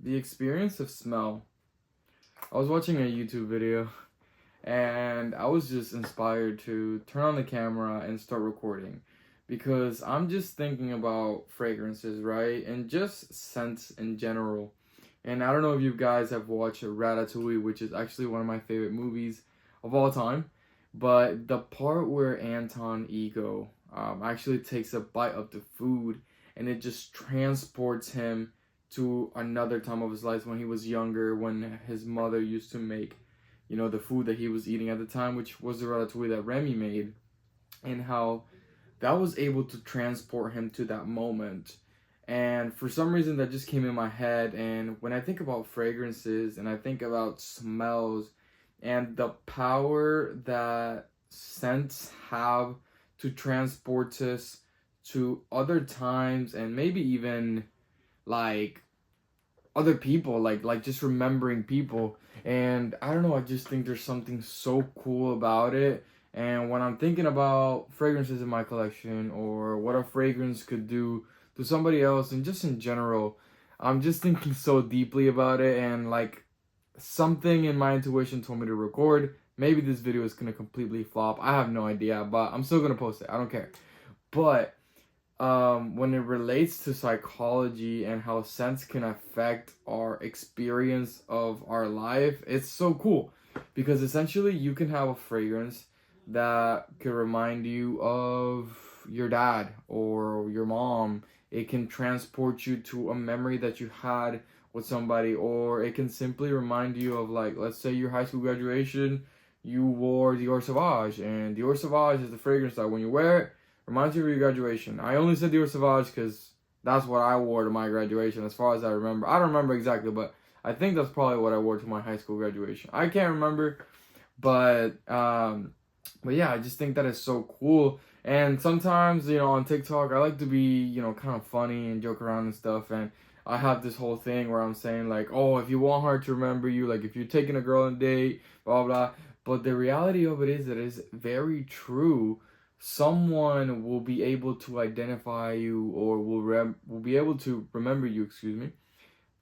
the experience of smell. I was watching a YouTube video and I was just inspired to turn on the camera and start recording because I'm just thinking about fragrances, right? And just scents in general. And I don't know if you guys have watched Ratatouille, which is actually one of my favorite movies of all time. But the part where Anton Ego actually takes a bite of the food and it just transports him to another time of his life when he was younger, when his mother used to make, the food that he was eating at the time, which was the ratatouille that Remy made, and how that was able to transport him to that moment. And for some reason, that just came in my head. And when I think about fragrances and I think about smells and the power that scents have to transport us to other times and maybe even like other people, like just remembering people. And I don't know, I just think there's something so cool about it. And when I'm thinking about fragrances in my collection or what a fragrance could do to somebody else and just in general, I'm just thinking so deeply about it. And like, something in my intuition told me to record. Maybe this video is gonna completely flop, I have no idea, but I'm still gonna post it, I don't care. But when it relates to psychology and how scents can affect our experience of our life, it's so cool because essentially you can have a fragrance that could remind you of your dad or your mom. It can transport you to a memory that you had with somebody, or it can simply remind you of, like, let's say your high school graduation, you wore Dior Sauvage, and Dior Sauvage is the fragrance that when you wear it, reminds you of your graduation. I only said Dior Sauvage because that's what I wore to my graduation as far as I remember. I don't remember exactly, but I think that's probably what I wore to my high school graduation. I can't remember, but yeah, I just think that is so cool. And sometimes, on TikTok, I like to be, kind of funny and joke around and stuff. And I have this whole thing where I'm saying, like, oh, if you want her to remember you, like, if you're taking a girl on a date, blah, blah. But the reality of it is that it's very true. Someone will be able to identify you, or will be able to remember you, excuse me,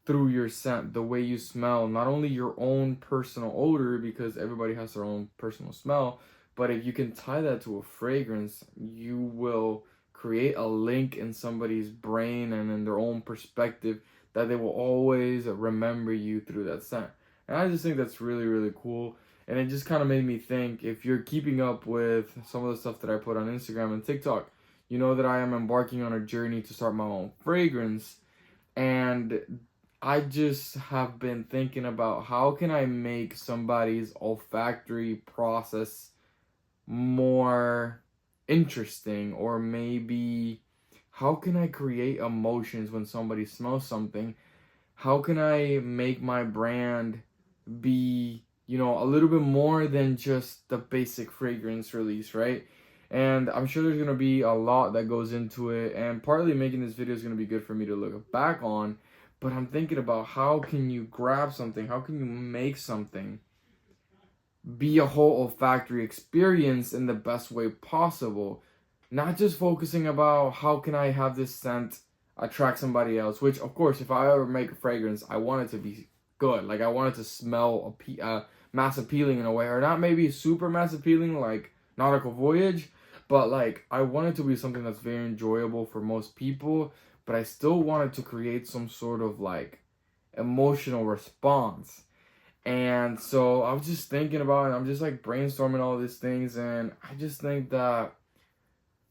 through your scent, the way you smell, not only your own personal odor, because everybody has their own personal smell, but if you can tie that to a fragrance, you will create a link in somebody's brain and in their own perspective that they will always remember you through that scent. And I just think that's really, really cool. And it just kind of made me think, if you're keeping up with some of the stuff that I put on Instagram and TikTok, you know that I am embarking on a journey to start my own fragrance. And I just have been thinking about how can I make somebody's olfactory process more interesting, or maybe how can I create emotions when somebody smells something? How can I make my brand be, a little bit more than just the basic fragrance release, right? And I'm sure there's going to be a lot that goes into it, and partly making this video is going to be good for me to look back on, but I'm thinking about how can you grab something, how can you make something be a whole olfactory experience in the best way possible. Not just focusing about how can I have this scent attract somebody else, which of course, if I ever make a fragrance, I want it to be good. Like, I want it to smell mass appealing in a way, or not maybe super mass appealing like Nautical Voyage, but like I want it to be something that's very enjoyable for most people, but I still want it to create some sort of like emotional response. And so I was just thinking about it. I'm just like brainstorming all these things, and I just think that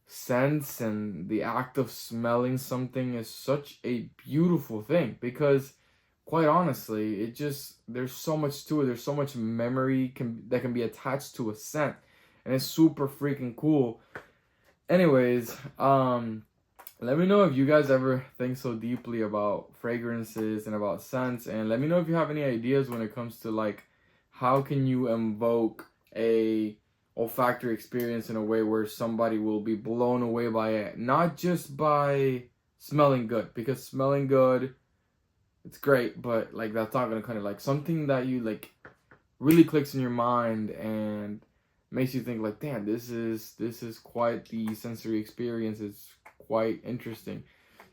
scents and the act of smelling something is such a beautiful thing, because quite honestly, there's so much to it. There's so much memory that can be attached to a scent, and it's super freaking cool. Anyways, let me know if you guys ever think so deeply about fragrances and about scents, and let me know if you have any ideas when it comes to like how can you invoke a olfactory experience in a way where somebody will be blown away by it, not just by smelling good, because smelling good, it's great, but like that's not gonna kind of like something that you like really clicks in your mind and makes you think like, damn, this is quite the sensory experience. It's quite interesting.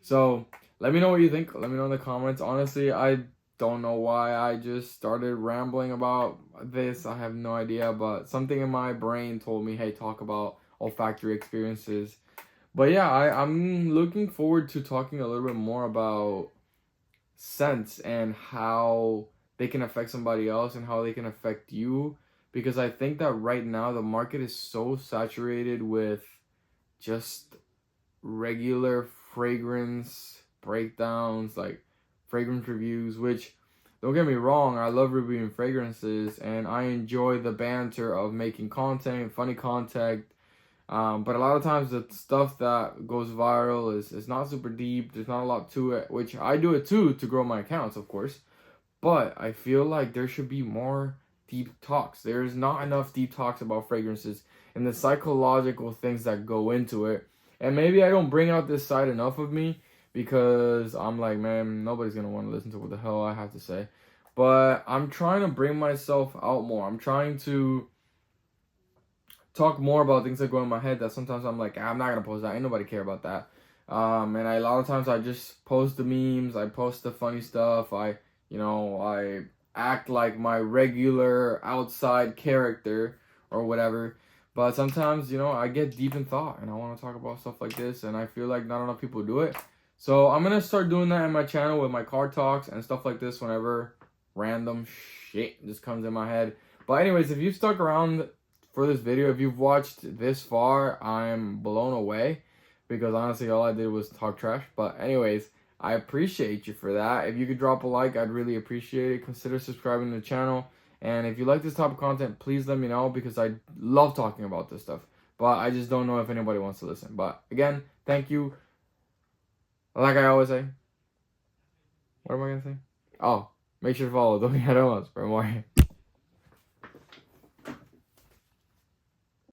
So let me know what you think. Let me know in the comments. Honestly, I don't know why I just started rambling about this. I have no idea, but something in my brain told me, hey, talk about olfactory experiences. But yeah, I'm looking forward to talking a little bit more about scents and how they can affect somebody else and how they can affect you. Because I think that right now the market is so saturated with just regular fragrance breakdowns, like fragrance reviews, which don't get me wrong, I love reviewing fragrances and I enjoy the banter of making content, funny content. But a lot of times the stuff that goes viral is not super deep. There's not a lot to it, which I do it too to grow my accounts, of course. But I feel like there should be more deep talks. There's not enough deep talks about fragrances and the psychological things that go into it. And maybe I don't bring out this side enough of me because I'm like, man, nobody's going to want to listen to what the hell I have to say. But I'm trying to bring myself out more. I'm trying to talk more about things that go in my head that sometimes I'm like, I'm not going to post that. Ain't nobody care about that. And a lot of times I just post the memes. I post the funny stuff. I act like my regular outside character or whatever. But sometimes, I get deep in thought and I want to talk about stuff like this. And I feel like not enough people do it. So I'm going to start doing that in my channel with my car talks and stuff like this whenever random shit just comes in my head. But anyways, if you've stuck around for this video, if you've watched this far, I'm blown away. Because honestly, all I did was talk trash. But anyways, I appreciate you for that. If you could drop a like, I'd really appreciate it. Consider subscribing to the channel. And if you like this type of content, please let me know because I love talking about this stuff. But I just don't know if anybody wants to listen. But again, thank you. Like I always say. What am I going to say? Oh, make sure to follow Domi Aromas for more.